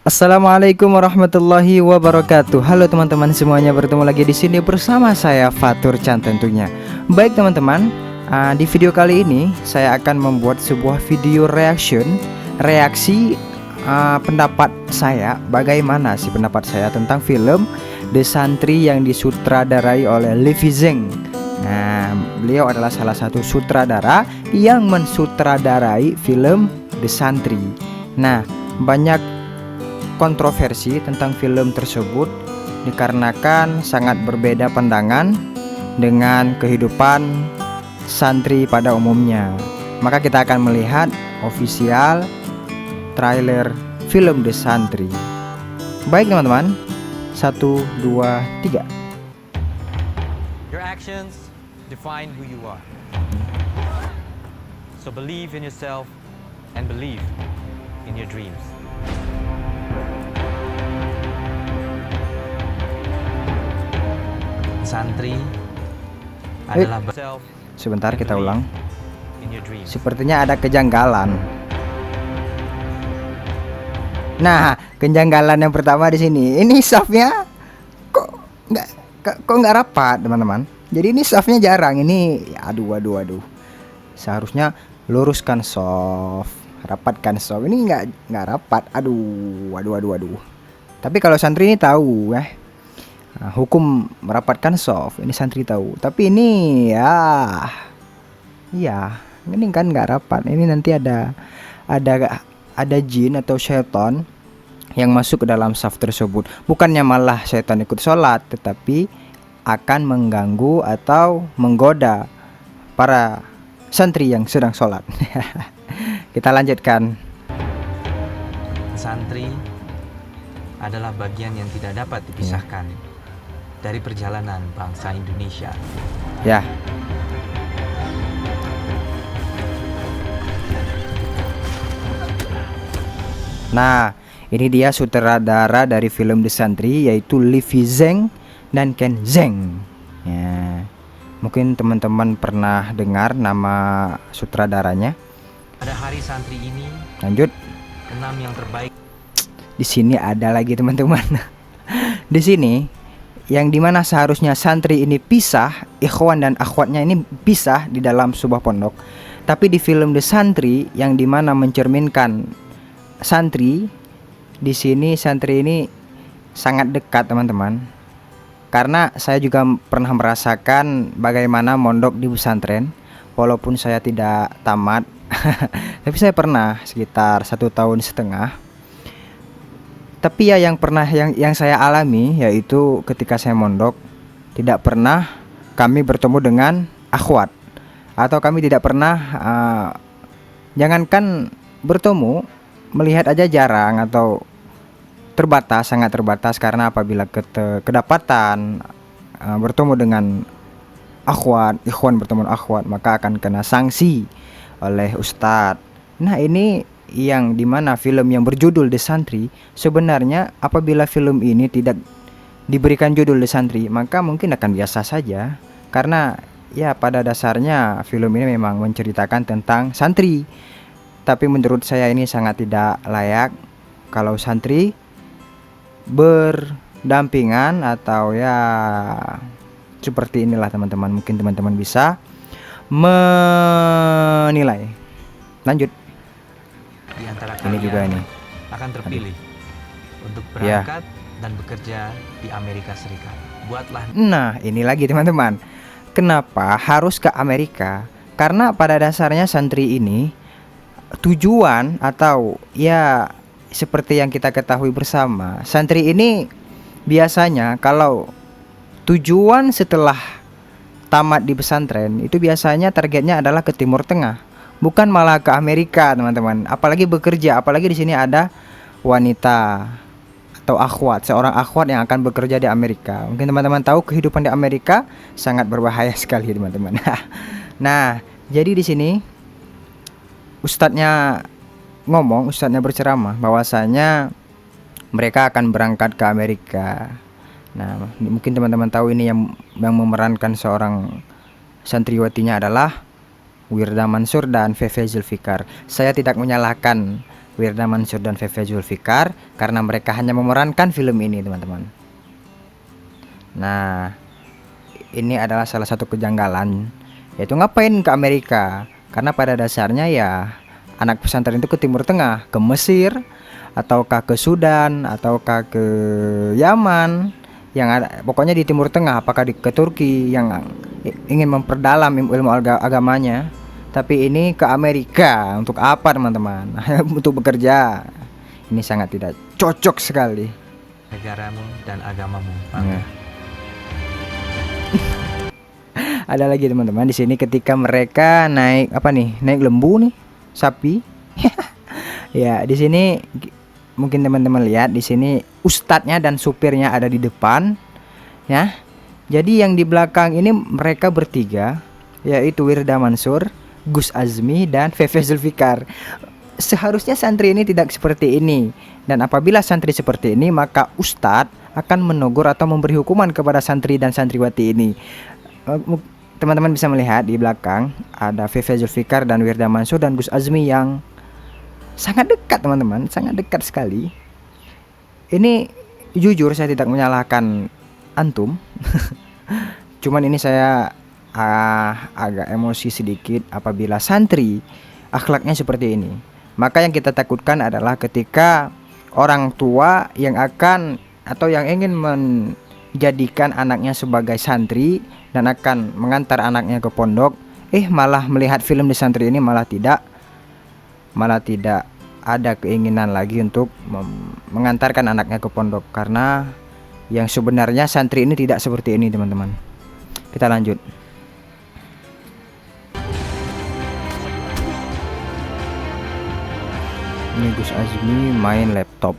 Assalamualaikum warahmatullahi wabarakatuh. Halo teman-teman semuanya, bertemu lagi di sini bersama saya Fatur Chan tentunya. Baik teman-teman, di video kali ini saya akan membuat sebuah video reaksi pendapat saya. Bagaimana sih pendapat saya tentang film The Santri yang disutradarai oleh Livi Zeng. Nah, beliau adalah salah satu sutradara yang mensutradarai film The Santri. Nah, banyak kontroversi tentang film tersebut dikarenakan sangat berbeda pandangan dengan kehidupan santri pada umumnya. Maka kita akan melihat official trailer film The Santri. Baik teman-teman, 1, 2, 3. Your actions define who you are. So believe in yourself and believe in your dreams. Santri adalah self. Sebentar kita ulang. In your dreams. Sepertinya ada kejanggalan. Nah, kejanggalan yang pertama di sini. Ini softnya kok nggak rapat, teman-teman. Jadi ini softnya jarang. Ini aduh. Seharusnya luruskan soft, rapatkan soft. Ini nggak rapat. Aduh. Tapi kalau santri ini tahu hukum merapatkan soft, ini santri tahu. Tapi ini ini kan nggak rapat. Ini nanti ada jin atau syaitan yang masuk ke dalam soft tersebut. Bukannya malah syaitan ikut sholat, tetapi akan mengganggu atau menggoda para santri yang sedang sholat. Kita lanjutkan. Santri adalah bagian yang tidak dapat dipisahkan dari perjalanan bangsa Indonesia. Ya. Nah, ini dia sutradara dari film The Santri, yaitu Livi Zeng dan Ken Zeng. Ya. Mungkin teman-teman pernah dengar nama sutradaranya. Pada hari santri ini, lanjut. 6 yang terbaik. Di sini ada lagi teman-teman. Di sini yang dimana seharusnya santri ini pisah, ikhwan dan akhwatnya ini pisah di dalam sebuah pondok. Tapi di film The Santri yang dimana mencerminkan santri, di sini santri ini sangat dekat teman-teman. Karena saya juga pernah merasakan bagaimana mondok di pesantren, walaupun saya tidak tamat, tapi saya pernah sekitar 1,5 tahun. Tapi ya yang saya alami yaitu ketika saya mondok, tidak pernah kami bertemu dengan akhwat, atau kami tidak pernah jangankan bertemu, melihat aja jarang atau terbatas, sangat terbatas. Karena apabila kedapatan bertemu dengan akhwat, ikhwan bertemu dengan akhwat, maka akan kena sanksi oleh ustadz. Nah, ini yang dimana film yang berjudul The Santri, sebenarnya apabila film ini tidak diberikan judul The Santri, maka mungkin akan biasa saja. Karena ya pada dasarnya film ini memang menceritakan tentang santri. Tapi menurut saya ini sangat tidak layak kalau santri berdampingan atau seperti inilah teman-teman. Mungkin teman-teman bisa menilai. Lanjut. Di antara ini juga ini akan terpilih untuk berangkat dan bekerja di Amerika Serikat. Buatlah. Nah, ini lagi teman-teman. Kenapa harus ke Amerika? Karena pada dasarnya santri ini tujuan atau seperti yang kita ketahui bersama, santri ini biasanya kalau tujuan setelah tamat di pesantren itu biasanya targetnya adalah ke Timur Tengah. Bukan malah ke Amerika, teman-teman. Apalagi bekerja, apalagi di sini ada wanita atau akhwat, seorang akhwat yang akan bekerja di Amerika. Mungkin teman-teman tahu kehidupan di Amerika sangat berbahaya sekali, teman-teman. Nah, jadi di sini ustadznya berceramah bahwasanya mereka akan berangkat ke Amerika. Nah, mungkin teman-teman tahu ini yang memerankan seorang santriwatinya adalah Wirda Mansur dan VV Zulfikar. Saya tidak menyalahkan Wirda Mansur dan Veve Zulfikar, karena mereka hanya memerankan film ini, teman-teman. Nah, ini adalah salah satu kejanggalan, yaitu ngapain ke Amerika? Karena pada dasarnya ya anak pesantren itu ke Timur Tengah, ke Mesir, ataukah ke Sudan, ataukah ke Yaman, yang ada pokoknya di Timur Tengah, apakah ke Turki yang ingin memperdalam ilmu agamanya. Tapi ini ke Amerika untuk apa, teman-teman? Untuk bekerja. Ini sangat tidak cocok sekali. Negaramu dan agamamu. Ya. Ada lagi, teman-teman, di sini ketika mereka naik apa nih? Naik lembu nih, sapi. Ya, di sini mungkin teman-teman lihat di sini ustadznya dan supirnya ada di depan, ya. Jadi yang di belakang ini mereka bertiga, yaitu Wirda Mansur, Gus Azmi, dan Veve Zulfikar. Seharusnya santri ini tidak seperti ini. Dan apabila santri seperti ini, maka ustadz akan menegur atau memberi hukuman kepada santri dan santriwati ini. Teman-teman bisa melihat di belakang ada Veve Zulfikar dan Wirda Mansur dan Gus Azmi yang sangat dekat, teman-teman, sangat dekat sekali. Ini jujur saya tidak menyalahkan antum. Cuman ini saya agak emosi sedikit apabila santri akhlaknya seperti ini. Maka yang kita takutkan adalah ketika orang tua yang akan atau yang ingin menjadikan anaknya sebagai santri dan akan mengantar anaknya ke pondok, malah melihat film di santri ini malah tidak ada keinginan lagi untuk mengantarkan anaknya ke pondok, karena yang sebenarnya santri ini tidak seperti ini, teman-teman. Kita lanjut. Ini Gus Azmi main laptop.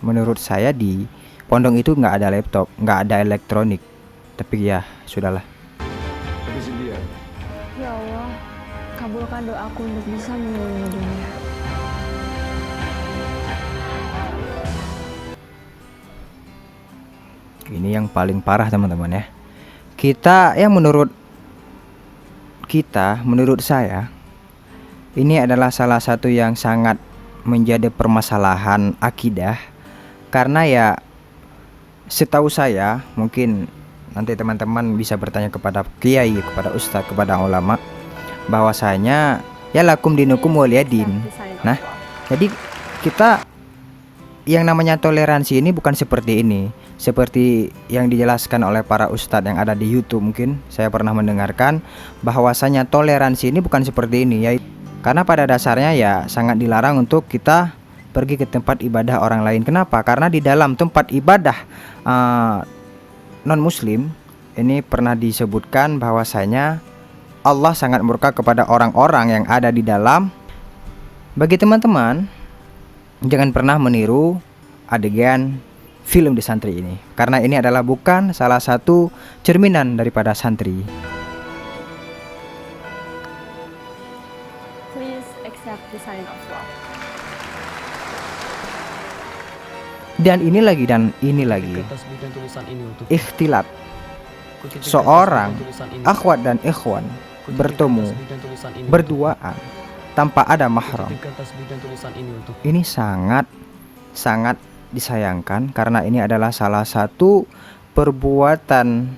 Menurut saya di pondok itu nggak ada laptop, nggak ada elektronik. Tapi ya sudahlah. Ya Allah, kabulkan doaku untuk bisa mengelilingnya dunia. Ini yang paling parah, teman-teman, ya. Menurut saya ini adalah salah satu yang sangat menjadi permasalahan akidah. Karena ya setahu saya, mungkin nanti teman-teman bisa bertanya kepada kiai, kepada ustadz, kepada ulama, bahwasanya ya lakum dinukum waliyadin. Nah, jadi kita yang namanya toleransi ini bukan seperti ini. Seperti yang dijelaskan oleh para ustadz yang ada di YouTube, mungkin saya pernah mendengarkan bahwasanya toleransi ini bukan seperti ini, ya. Karena pada dasarnya ya sangat dilarang untuk kita pergi ke tempat ibadah orang lain. Kenapa? Karena di dalam tempat ibadah non muslim ini pernah disebutkan bahwasanya Allah sangat murka kepada orang-orang yang ada di dalam. Bagi teman-teman, jangan pernah meniru adegan film di santri ini, karena ini adalah bukan salah satu cerminan daripada santri. Please accept the sign of love. Dan ini lagi ikhtilat. Seorang akhwat dan ikhwan bertemu berduaan tanpa ada mahram. Ini sangat disayangkan, karena ini adalah salah satu perbuatan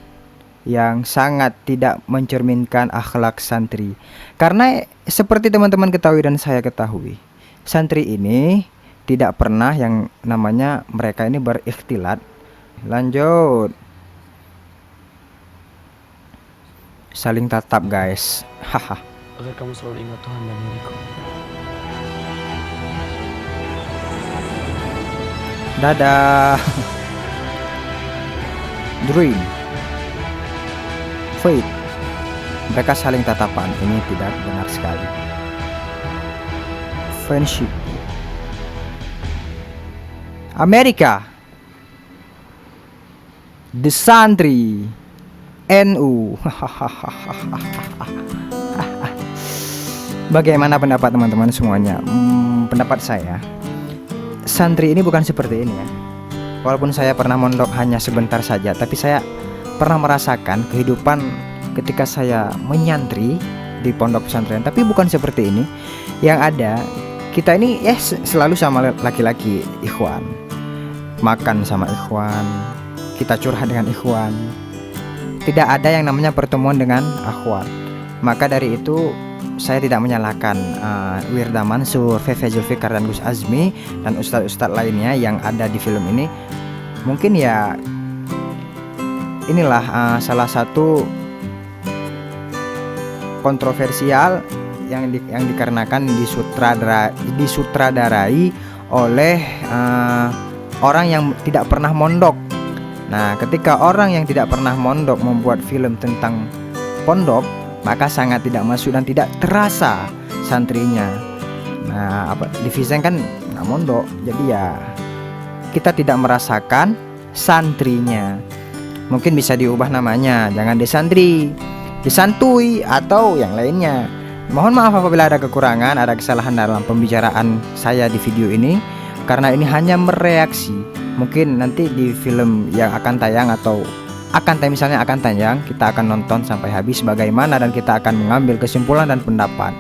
yang sangat tidak mencerminkan akhlak santri. Karena seperti teman-teman ketahui dan saya ketahui, santri ini tidak pernah yang namanya mereka ini berikhtilat. Lanjut. Saling tatap, guys. Haha. Agar kamu selalu ingat Tuhan dan diriku. Dadah. Dream. Faith. Mereka saling tatapan. Ini tidak benar sekali. Friendship. Amerika. The Santri. NU. Bagaimana pendapat teman-teman semuanya? Pendapat saya, santri ini bukan seperti ini, ya. Walaupun saya pernah mondok hanya sebentar saja, tapi saya pernah merasakan kehidupan ketika saya menyantri di pondok pesantren, tapi bukan seperti ini. Yang ada kita ini selalu sama laki-laki, ikhwan, makan sama ikhwan, kita curhat dengan ikhwan, tidak ada yang namanya pertemuan dengan akhwat. Maka dari itu saya tidak menyalahkan Wirda Mansur, Veve Zulfikar dan Gus Azmi dan ustadz-ustadz lainnya yang ada di film ini. Mungkin ya inilah salah satu kontroversial yang dikarenakan disutradarai oleh orang yang tidak pernah mondok. Nah, ketika orang yang tidak pernah mondok membuat film tentang pondok, maka sangat tidak masuk dan tidak terasa santrinya. Nah, di Vincent kan nggak mondok, jadi ya kita tidak merasakan santrinya. Mungkin bisa diubah namanya, jangan disantri, disantui atau yang lainnya. Mohon maaf apabila ada kekurangan, ada kesalahan dalam pembicaraan saya di video ini, karena ini hanya mereaksi. Mungkin nanti di film yang akan tayang atau misalnya akan tayang, kita akan nonton sampai habis bagaimana dan kita akan mengambil kesimpulan dan pendapat.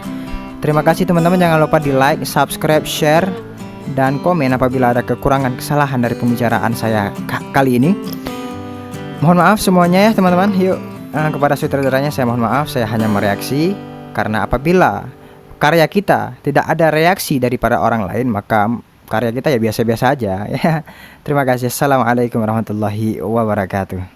Terima kasih teman-teman, jangan lupa di like, subscribe, share, dan komen apabila ada kekurangan kesalahan dari pembicaraan saya kali ini. Mohon maaf semuanya ya teman-teman. Yuk, kepada sutradaranya saya mohon maaf, saya hanya mereaksi karena apabila karya kita tidak ada reaksi daripada orang lain, maka karya kita ya biasa-biasa aja ya. Terima kasih. Assalamualaikum warahmatullahi wabarakatuh.